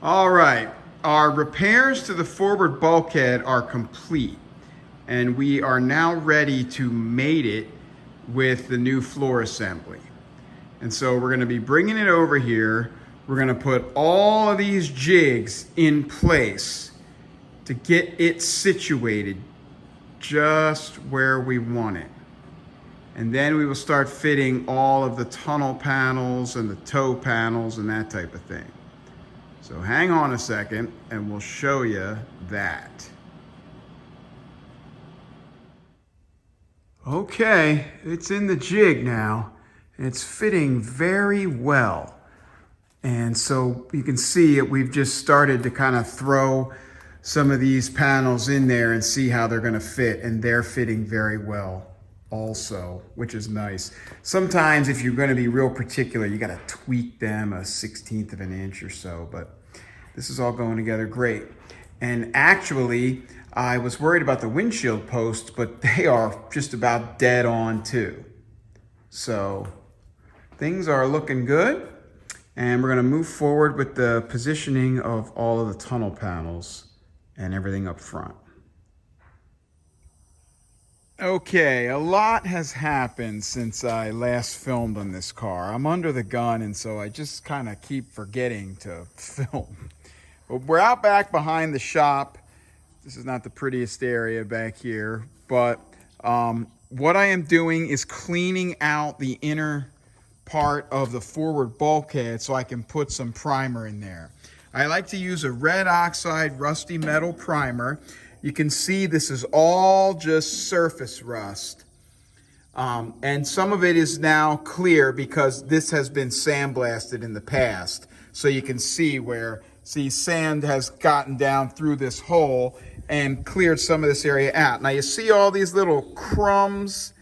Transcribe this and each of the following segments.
All right, our repairs to the forward bulkhead are complete, and we are now ready to mate it with the new floor assembly. And so we're going to be bringing it over here. We're going to put all of these jigs in place to get it situated just where we want it. And then we will start fitting all of the tunnel panels and the toe panels and that type of thing. So hang on a second and we'll show you that. Okay, it's in the jig now. It's fitting very well. And so you can see it, we've just started to kind of throw some of these panels in there and see how they're going to fit, and they're fitting very well also, which is nice. Sometimes if you're going to be real particular, you got to tweak them a 1/16 of an inch or so, but this is all going together great. And actually, I was worried about the windshield posts, but they are just about dead on too. So things are looking good, and we're going to move forward with the positioning of all of the tunnel panels and everything up front. Okay, a lot has happened since I last filmed on this car. I'm under the gun, and so I just kind of keep forgetting to film. But we're out back behind the shop. This is not the prettiest area back here, but what I am doing is cleaning out the inner part of the forward bulkhead so I can put some primer in there. I like to use a red oxide rusty metal primer. You can see this is all just surface rust. And some of it is now clear because this has been sandblasted in the past. So you can see where, sand has gotten down through this hole and cleared some of this area out. Now you see all these little crumbs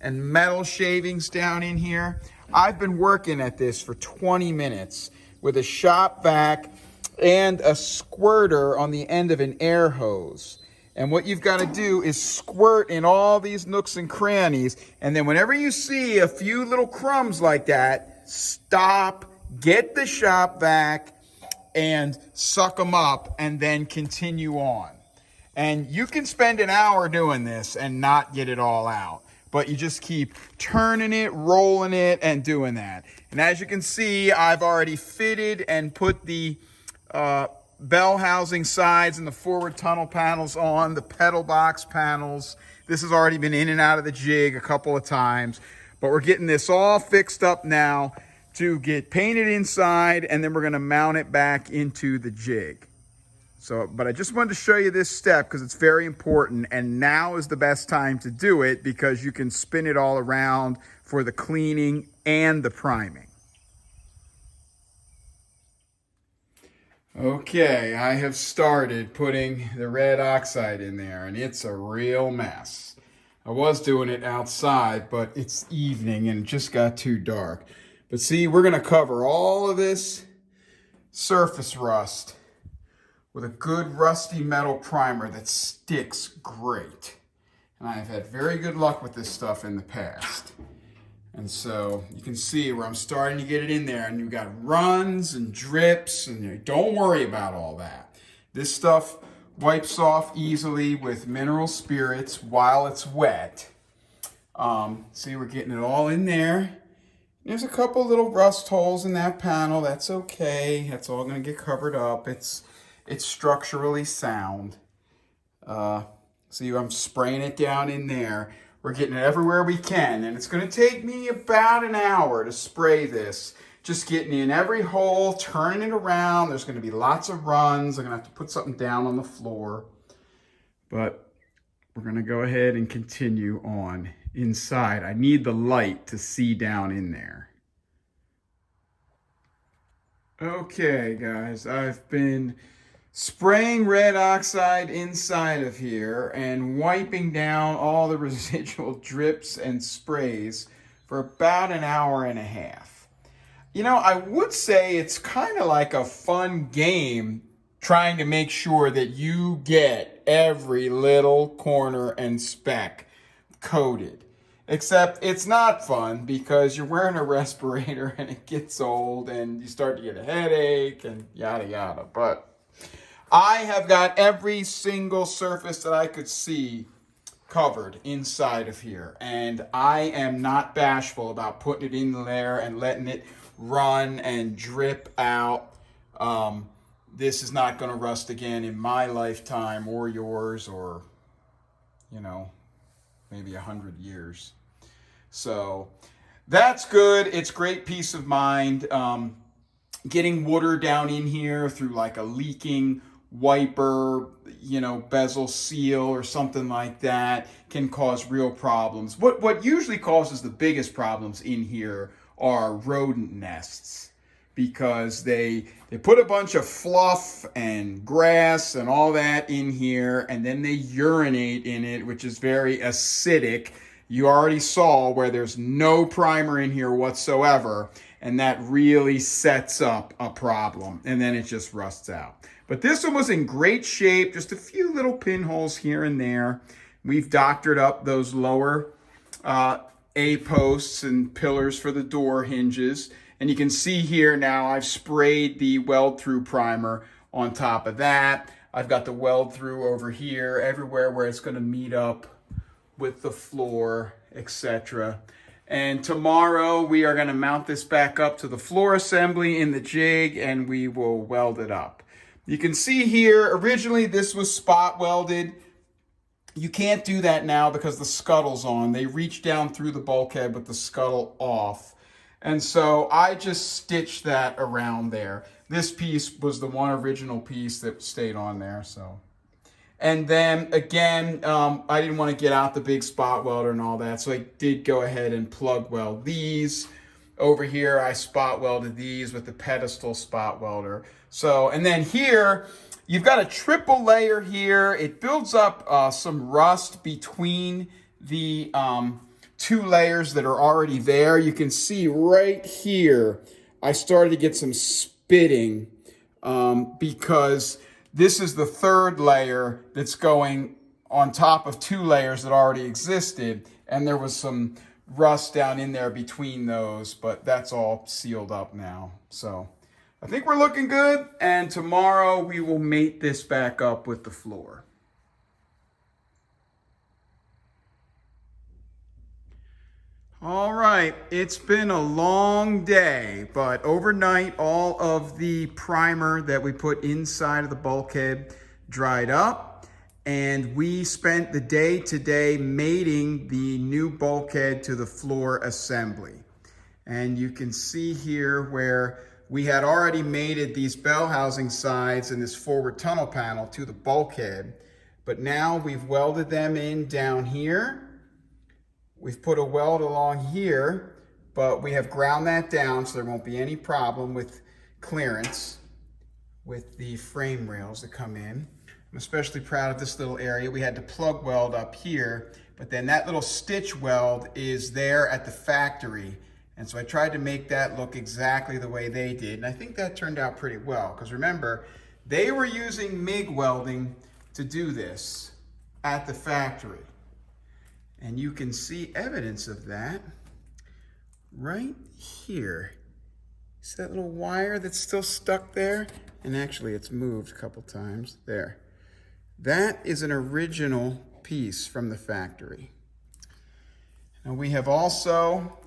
and metal shavings down in here. I've been working at this for 20 minutes with a shop vac and a squirter on the end of an air hose. And what you've got to do is squirt in all these nooks and crannies. And then whenever you see a few little crumbs like that, stop, get the shop vac, and suck them up, and then continue on. And you can spend an hour doing this and not get it all out. But you just keep turning it, rolling it, and doing that. And as you can see, I've already fitted and put the bell housing sides and the forward tunnel panels on, the pedal box panels. This has already been in and out of the jig a couple of times, but we're getting this all fixed up now to get painted inside, and then we're going to mount it back into the jig. So, but I just wanted to show you this step because it's very important, and now is the best time to do it because you can spin it all around for the cleaning and the priming. Okay, I have started putting the red oxide in there, and it's a real mess. I was doing it outside, but it's evening and it just got too dark. But see, we're going to cover all of this surface rust with a good rusty metal primer that sticks great. And I've had very good luck with this stuff in the past. And so you can see where I'm starting to get it in there, and you've got runs and drips, and don't worry about all that. This stuff wipes off easily with mineral spirits while it's wet. See, we're getting it all in there. There's a couple little rust holes in that panel. That's okay. That's all going to get covered up. It's structurally sound. See, I'm spraying it down in there. We're getting it everywhere we can, and it's going to take me about an hour to spray this. Just getting in every hole, turning it around. There's going to be lots of runs. I'm going to have to put something down on the floor. But we're going to go ahead and continue on inside. I need the light to see down in there. Okay, guys, I've been spraying red oxide inside of here and wiping down all the residual drips and sprays for about an hour and a half. You know, I would say it's kind of like a fun game trying to make sure that you get every little corner and speck coated. Except it's not fun because you're wearing a respirator and it gets old and you start to get a headache and yada yada. But I have got every single surface that I could see covered inside of here. And I am not bashful about putting it in there and letting it run and drip out. This is not going to rust again in my lifetime or yours or, you know, maybe 100 years. So that's good. It's great peace of mind. Getting water down in here through like a leaking wiper, you know, bezel seal or something like that can cause real problems. What usually causes the biggest problems in here are rodent nests, because they put a bunch of fluff and grass and all that in here, and then they urinate in it, which is very acidic. You already saw where there's no primer in here whatsoever, and that really sets up a problem, and then it just rusts out. But this one was in great shape, just a few little pinholes here and there. We've doctored up those lower A-posts and pillars for the door hinges. And you can see here now I've sprayed the weld-through primer on top of that. I've got the weld-through over here, everywhere where it's going to meet up with the floor, etc. And tomorrow we are going to mount this back up to the floor assembly in the jig, and we will weld it up. You can see here, originally this was spot welded. You can't do that now because the scuttle's on. They reached down through the bulkhead with the scuttle off. And so I just stitched that around there. This piece was the one original piece that stayed on there, so. And then again, I didn't want to get out the big spot welder and all that, so I did go ahead and plug weld these. Over here, I spot welded these with the pedestal spot welder. So, and then here, you've got a triple layer here. It builds up some rust between the two layers that are already there. You can see right here, I started to get some spitting because this is the third layer that's going on top of two layers that already existed, and there was some rust down in there between those, but that's all sealed up now. So I think we're looking good, and tomorrow we will mate this back up with the floor. All right, it's been a long day, but overnight all of the primer that we put inside of the bulkhead dried up, and we spent the day today mating the new bulkhead to the floor assembly. And you can see here where we had already mated these bell housing sides and this forward tunnel panel to the bulkhead, but now we've welded them in down here. We've put a weld along here, but we have ground that down so there won't be any problem with clearance with the frame rails that come in. I'm especially proud of this little area. We had to plug weld up here, but then that little stitch weld is there at the factory. And so I tried to make that look exactly the way they did. And I think that turned out pretty well, because remember, they were using MIG welding to do this at the factory. And you can see evidence of that right here. See that little wire that's still stuck there? And actually it's moved a couple times. There. That is an original piece from the factory. Now we have also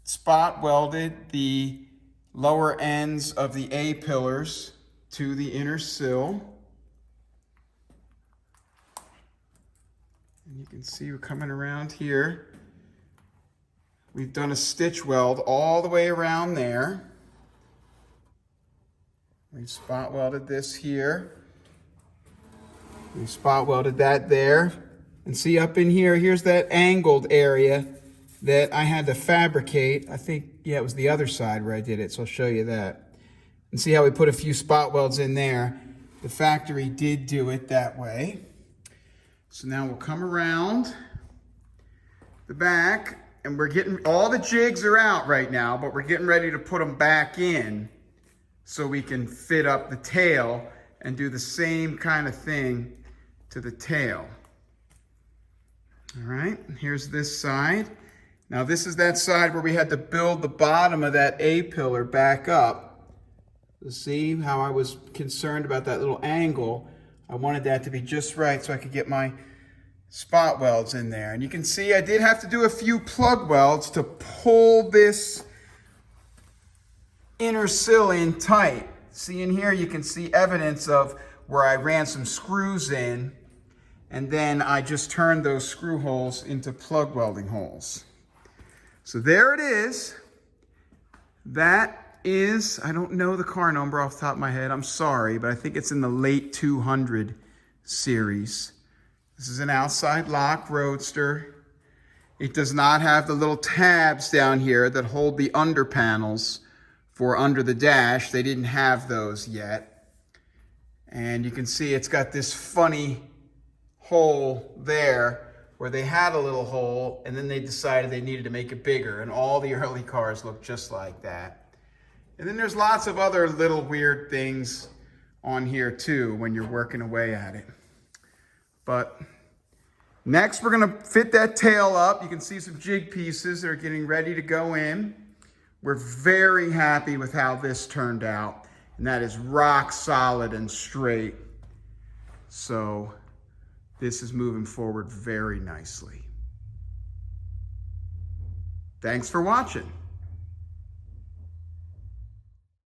spot welded the lower ends of the A pillars to the inner sill. And you can see we're coming around here. We've done a stitch weld all the way around there. We've spot welded this here. We've spot welded that there. And see up in here, here's that angled area that I had to fabricate. I think, yeah, it was the other side where I did it, so I'll show you that. And see how we put a few spot welds in there? The factory did do it that way. So now we'll come around the back, and we're getting, all the jigs are out right now, but we're getting ready to put them back in so we can fit up the tail and do the same kind of thing to the tail. All right, here's this side. Now this is that side where we had to build the bottom of that A-pillar back up. See how I was concerned about that little angle? I wanted that to be just right so I could get my spot welds in there. And you can see I did have to do a few plug welds to pull this inner sill in tight. See in here you can see evidence of where I ran some screws in, and then I just turned those screw holes into plug welding holes. So there it is. That is, I don't know the car number off the top of my head, I'm sorry, but I think it's in the late 200 series. This is an outside lock roadster. It does not have the little tabs down here that hold the under panels for under the dash. They didn't have those yet. And you can see it's got this funny hole there where they had a little hole and then they decided they needed to make it bigger, and all the early cars look just like that. And then there's lots of other little weird things on here too when you're working away at it. But next we're gonna fit that tail up. You can see some jig pieces that are getting ready to go in. We're very happy with how this turned out, and that is rock solid and straight. So this is moving forward very nicely. Thanks for watching.